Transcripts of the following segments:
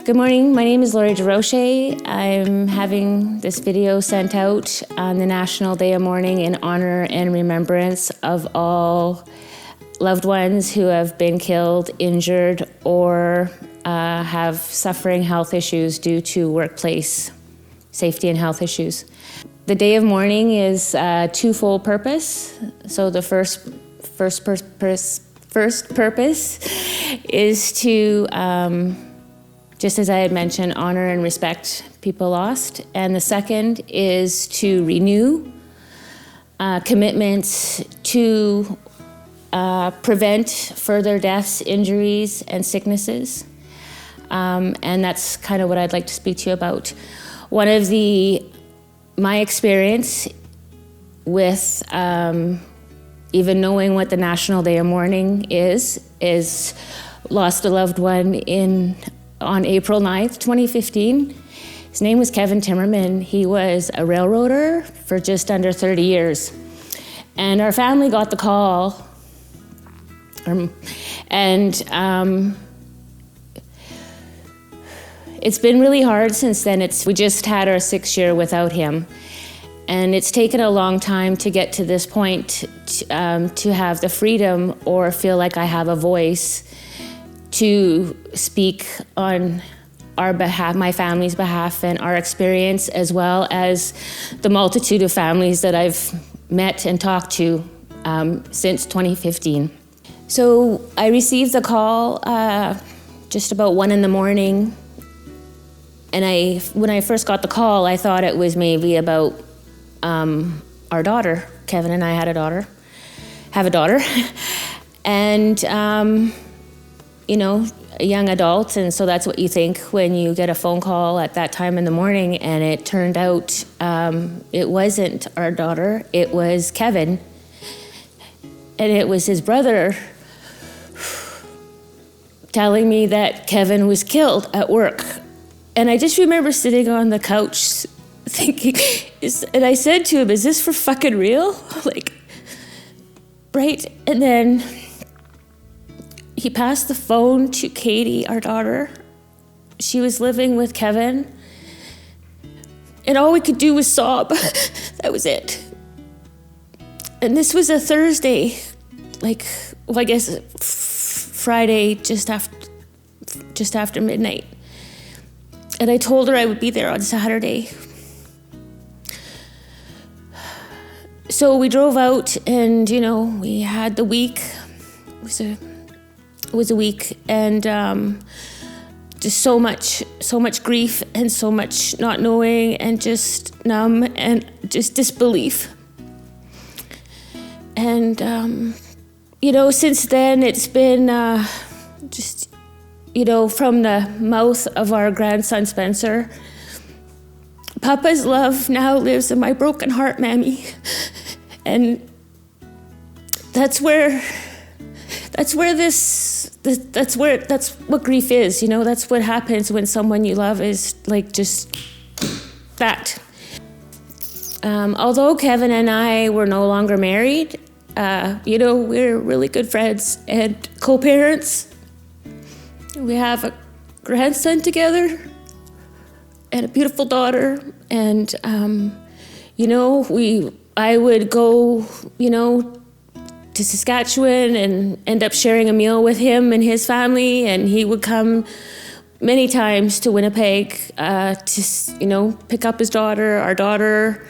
Good morning, my name is Laurie DeRoche. I'm having this video sent out on the National Day of Mourning in honor and remembrance of all loved ones who have been killed, injured, or have suffering health issues due to workplace safety and health issues. The Day of Mourning is a twofold purpose. So the first purpose is to just as I had mentioned, honor and respect people lost. And the second is to renew commitments to prevent further deaths, injuries, and sicknesses. And that's kind of what I'd like to speak to you about. One of my experience with even knowing what the National Day of Mourning is lost a loved one on April 9th, 2015. His name was Kevin Timmerman. He was a railroader for just under 30 years. And our family got the call, and it's been really hard since then. We just had our 6th year without him. And it's taken a long time to get to this point, to have the freedom or feel like I have a voice to speak on our behalf, my family's behalf, and our experience, as well as the multitude of families that I've met and talked to since 2015. So I received the call just about 1 a.m, and when I first got the call, I thought it was maybe about our daughter. Kevin and I have a daughter, and a young adult, and so that's what you think when you get a phone call at that time in the morning. And it turned out it wasn't our daughter, it was Kevin, and it was his brother telling me that Kevin was killed at work. And I just remember sitting on the couch thinking, and I said to him, "Is this for fucking real?" Right? And then he passed the phone to Katie, our daughter. She was living with Kevin. And all we could do was sob. That was it. And this was a Thursday, I guess Friday, just after midnight. And I told her I would be there on Saturday. So we drove out, and, we had the week. It was a week, and just so much grief, and so much not knowing, and just numb, and just disbelief. And since then it's been from the mouth of our grandson Spencer, "Papa's love now lives in my broken heart, Mammy." And that's what grief is, that's what happens when someone you love is just that. Although Kevin and I were no longer married, we're really good friends and co-parents. We have a grandson together and a beautiful daughter. And, I would go, to Saskatchewan and end up sharing a meal with him and his family, and he would come many times to Winnipeg to pick up our daughter,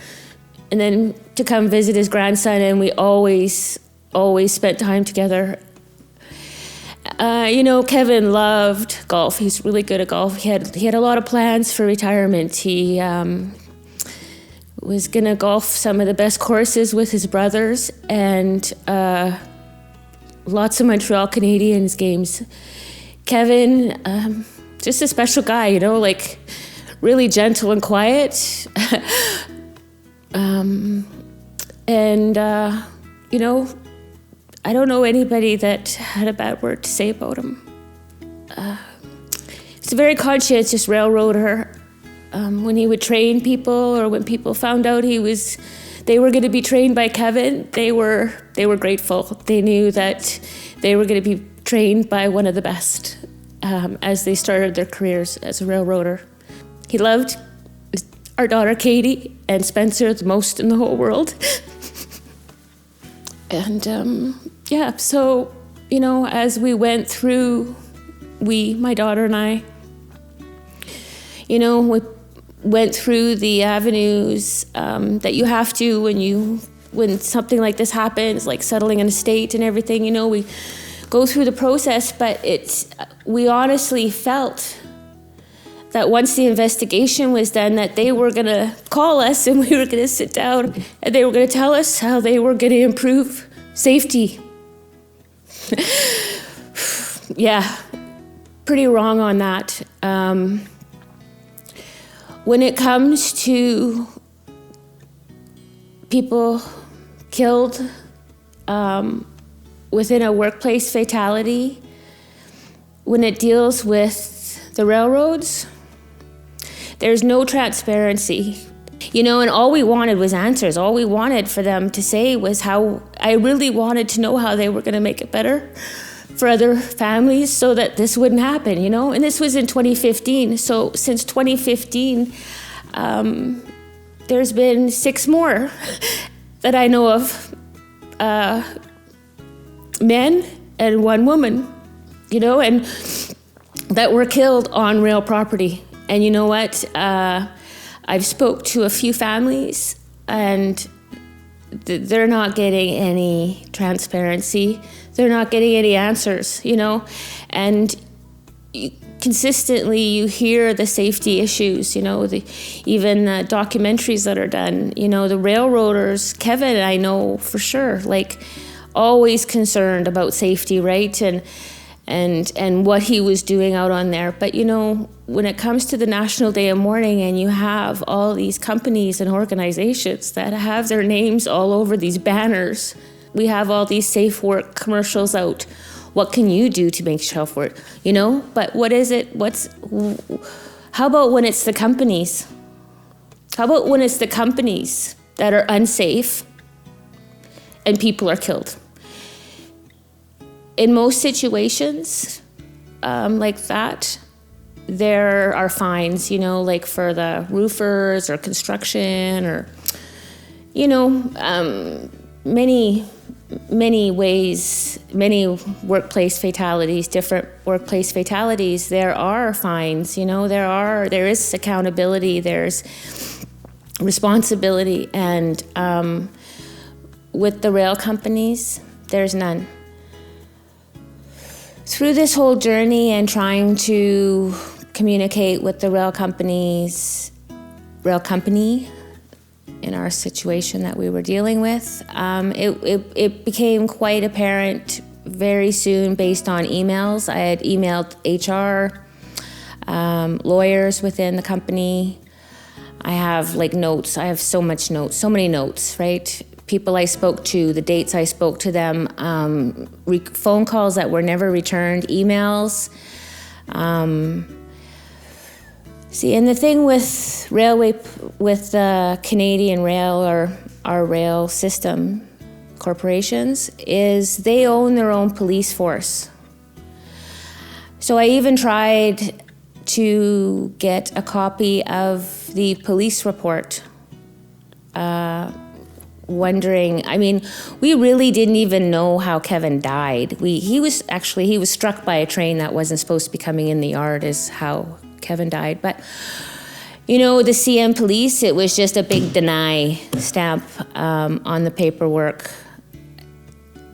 and then to come visit his grandson, and we always spent time together. Kevin loved golf. He's really good at golf. He had a lot of plans for retirement. He was gonna golf some of the best courses with his brothers, and lots of Montreal Canadiens games. Kevin, just a special guy, really gentle and quiet. I don't know anybody that had a bad word to say about him. He's a very conscientious railroader. When he would train people, or when people found out they were going to be trained by Kevin, they were grateful. They knew that they were going to be trained by one of the best. as they started their careers as a railroader. He loved our daughter Katie and Spencer the most in the whole world. And so, as we went through, my daughter and I, we went through the avenues that you have to when something like this happens, like settling an estate and everything, we go through the process, but we honestly felt that once the investigation was done, that they were going to call us and we were going to sit down and they were going to tell us how they were going to improve safety. Yeah, pretty wrong on that. When it comes to people killed within a workplace fatality, when it deals with the railroads, there's no transparency. And all we wanted was answers. All we wanted for them to say was I really wanted to know how they were going to make it better for other families so that this wouldn't happen, And this was in 2015. So since 2015, there's been 6 more that I know of, men and 1 woman, and that were killed on rail property. And you know what? I've spoke to a few families, and they're not getting any transparency. They're not getting any answers, and consistently you hear the safety issues, even the documentaries that are done, the railroaders, Kevin, I know for sure, always concerned about safety, right? And what he was doing out on there. But, when it comes to the National Day of Mourning and you have all these companies and organizations that have their names all over these banners, we have all these safe work commercials out. What can you do to make yourself work? But what is it? How about when it's the companies? How about when it's the companies that are unsafe and people are killed? In most situations like that, there are fines, for the roofers or construction or, many ways, many workplace fatalities, different workplace fatalities. There are fines, there is accountability, there's responsibility, and with the rail companies, there's none. Through this whole journey and trying to communicate with the rail company in our situation that we were dealing with, it became quite apparent very soon based on emails. I had emailed HR, lawyers within the company. I have notes. I have so many notes, right? People I spoke to, the dates I spoke to them, phone calls that were never returned, emails. And the thing with with the Canadian Rail or our rail system corporations is they own their own police force. So I even tried to get a copy of the police report, wondering, we really didn't even know how Kevin died. He was struck by a train that wasn't supposed to be coming in the yard is how Kevin died. But, the CN police, it was just a big deny stamp on the paperwork.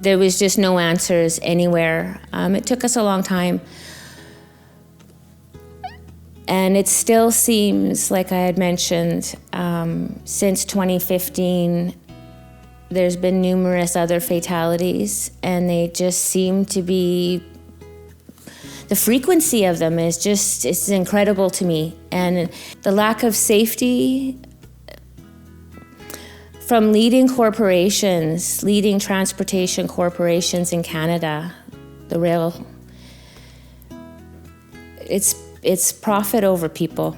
There was just no answers anywhere. It took us a long time. And it still seems, like I had mentioned, since 2015, there's been numerous other fatalities, and they just seem to be, the frequency of them is just, it's incredible to me. And the lack of safety from leading transportation corporations in Canada, the rail, it's profit over people,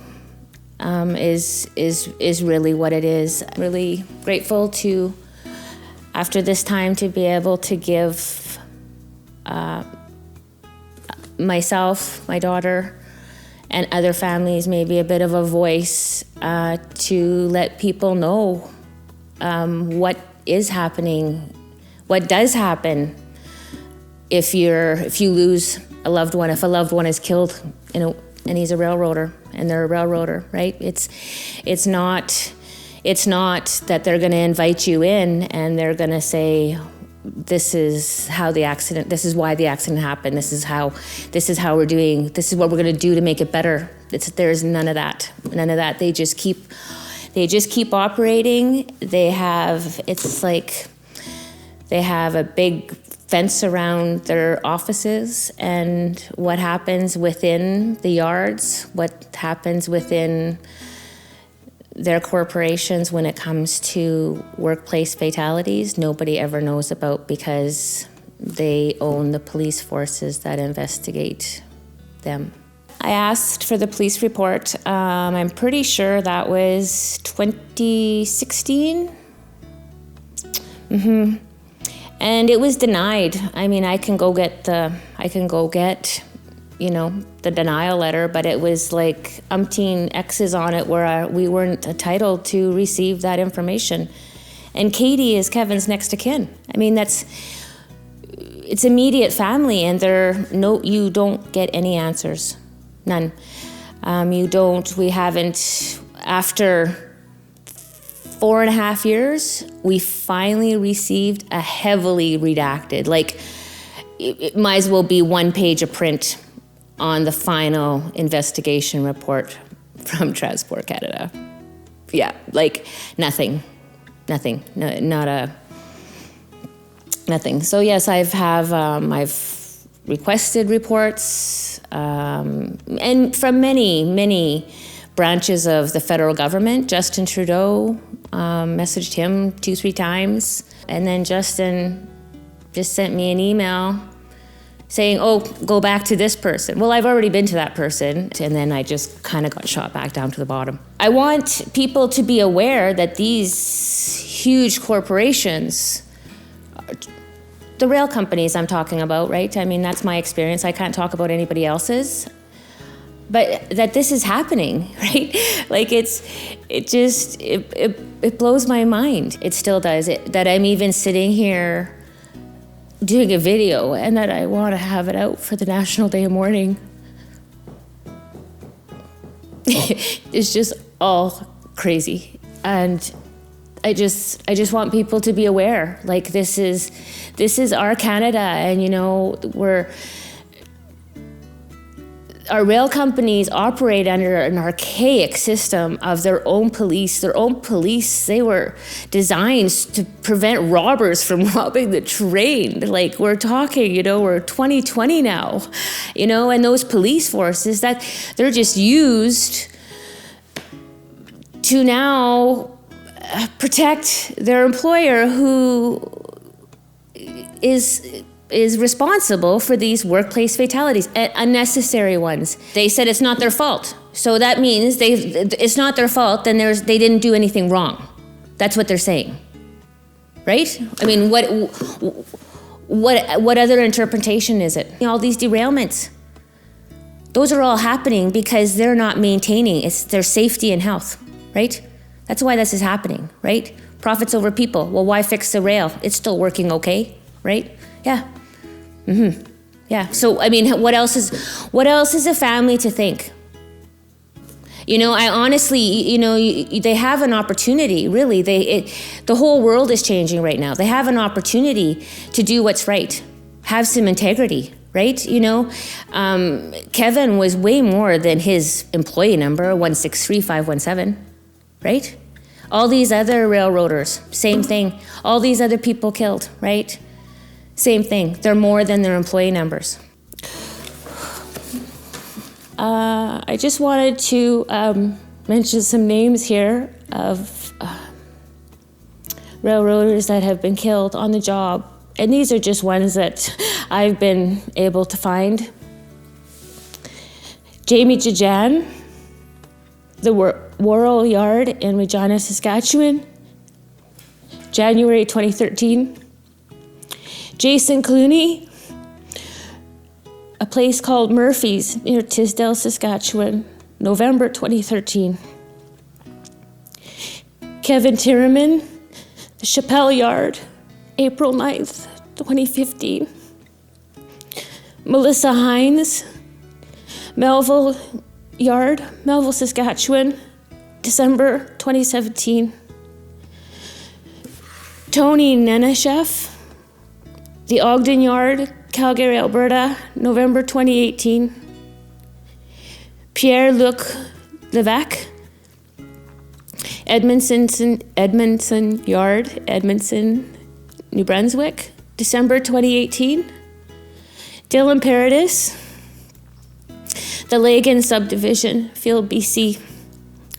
is really what it is. I'm really grateful to, after this time, to be able to give myself, my daughter, and other families maybe a bit of a voice to let people know what is happening, what does happen if you lose a loved one, if a loved one is killed and he's a railroader and they're a railroader, right? It's not that they're going to invite you in and they're going to say, this is why the accident happened. This is how we're doing. This is what we're going to do to make it better. There's none of that. They just keep operating. They have a big fence around their offices, and what happens within the yards, what happens within their corporations when it comes to workplace fatalities, nobody ever knows about, because they own the police forces that investigate them. I asked for the police report. I'm pretty sure that was 2016. And it was denied. I mean, I can go get the denial letter, but it was like umpteen X's on it where we weren't entitled to receive that information. And Katie is Kevin's next of kin. I mean, it's immediate family, and you don't get any answers. None. We haven't, after 4.5 years, we finally received a heavily redacted, it might as well be one page of print on the final investigation report from Transport Canada. Yeah, nothing. Nothing. So yes, I've requested reports, and from many branches of the federal government. Justin Trudeau, messaged him 2-3 times, and then Justin just sent me an email saying, go back to this person. Well, I've already been to that person, and then I just kind of got shot back down to the bottom. I want people to be aware that these huge corporations, the rail companies I'm talking about, right? I mean, that's my experience. I can't talk about anybody else's. But that this is happening, right? It blows my mind. It still does. That I'm even sitting here doing a video and that I want to have it out for the National Day of Mourning. It's just all crazy. And I just want people to be aware. This is our Canada, and our rail companies operate under an archaic system of their own police. They were designed to prevent robbers from robbing the train. We're talking, we're 2020 now, and those police forces, that they're just used to now protect their employer, who is responsible for these workplace fatalities, unnecessary ones. They said it's not their fault. So that means it's not their fault, then they didn't do anything wrong. That's what they're saying. Right? I mean, what other interpretation is it? All these derailments, those are all happening because they're not maintaining their safety and health, right? That's why this is happening, right? Profits over people. Well, why fix the rail? It's still working okay, right? Yeah. Yeah. So, I mean, what else is a family to think? I honestly, they have an opportunity, really. The whole world is changing right now. They have an opportunity to do what's right, have some integrity, right? Kevin was way more than his employee number, 163517, right? All these other railroaders, same thing. All these other people killed, right? Same thing. They're more than their employee numbers. I just wanted to mention some names here of railroaders that have been killed on the job. And these are just ones that I've been able to find. Jamie Jajan, the Worrell Yard in Regina, Saskatchewan, January 2013. Jason Clooney, a place called Murphy's near Tisdale, Saskatchewan, November 2013. Kevin Tierman, the Chappelle Yard, April 9th, 2015. Melissa Hines, Melville Yard, Melville, Saskatchewan, December 2017. Tony Neneshef, the Ogden Yard, Calgary, Alberta, November 2018. Pierre-Luc Levesque, Edmondson Yard, Edmondson, New Brunswick, December 2018. Dylan Paradis, the Lagan Subdivision, Field, BC,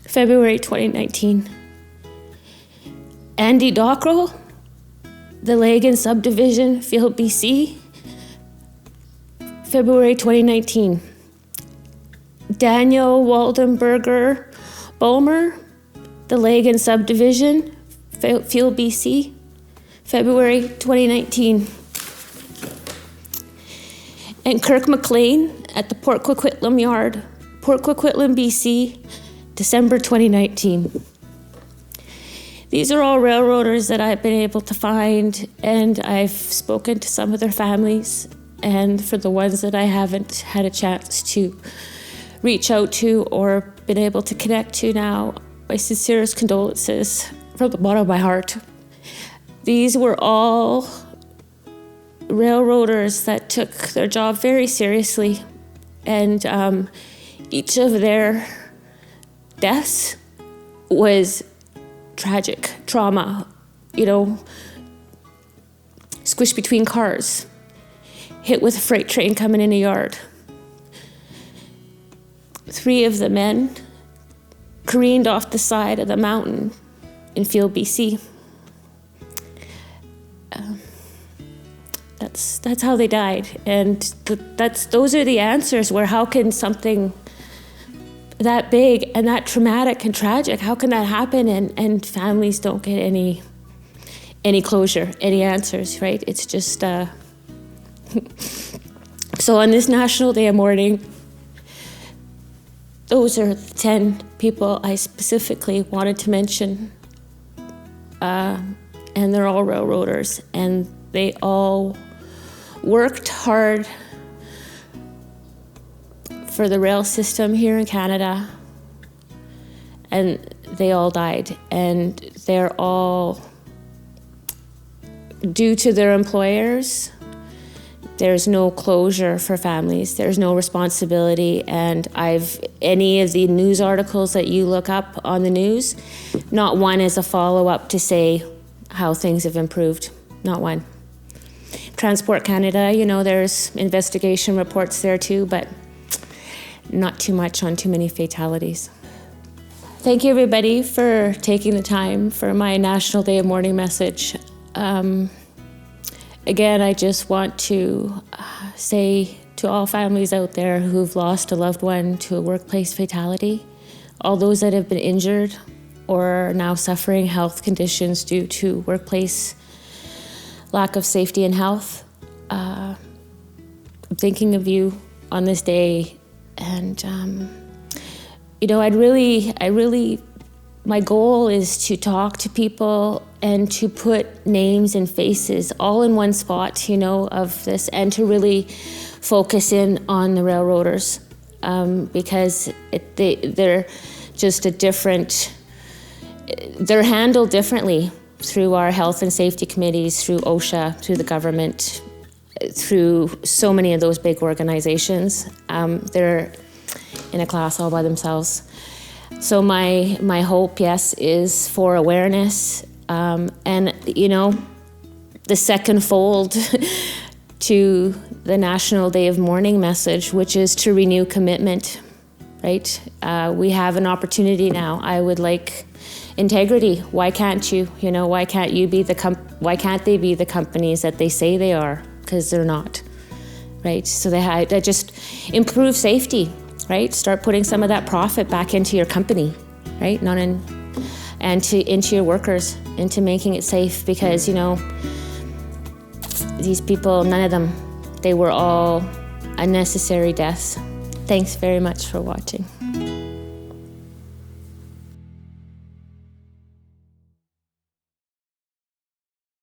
February 2019. Andy Dockrell, the Lagan Subdivision, Field, BC, February 2019. Daniel Waldenberger Bulmer, the Lagan Subdivision, Field, BC, February 2019. And Kirk McLean at the Port Coquitlam Yard, Port Coquitlam, BC, December 2019. These are all railroaders that I've been able to find, and I've spoken to some of their families, and for the ones that I haven't had a chance to reach out to or been able to connect to now, my sincerest condolences from the bottom of my heart. These were all railroaders that took their job very seriously, and each of their deaths was tragic trauma, squished between cars, hit with a freight train coming in a yard. 3 of the men careened off the side of the mountain in Field, BC. That's how they died, and those are the answers. Where how can something that big and that traumatic and tragic, how can that happen, and families don't get any closure, any answers, right? It's just so on this National Day of Mourning, those are the 10 people I specifically wanted to mention, and they're all railroaders, and they all worked hard for the rail system here in Canada, and they all died, and they're all due to their employers. There's no closure for families. There's no responsibility, and any of the news articles that you look up on the news, not one is a follow-up to say how things have improved, not one. Transport Canada, there's investigation reports there too, but not too much on too many fatalities. Thank you, everybody, for taking the time for my National Day of Mourning message. Again, I just want to say to all families out there who've lost a loved one to a workplace fatality, all those that have been injured or are now suffering health conditions due to workplace lack of safety and health, I'm thinking of you on this day. And, my goal is to talk to people and to put names and faces all in one spot, of this, and to really focus in on the railroaders, because they're just they're handled differently through our health and safety committees, through OSHA, through the government, through so many of those big organizations. They're in a class all by themselves. So my hope, yes, is for awareness, and the second fold to the National Day of Mourning message, which is to renew commitment, right? We have an opportunity now. I would like integrity. Why can't you? Why can't you be why can't they be the companies that they say they are? Because they're not, right? So they just improve safety, right? Start putting some of that profit back into your company, right? Into your workers, into making it safe, because these people, none of them, they were all unnecessary deaths. Thanks very much for watching.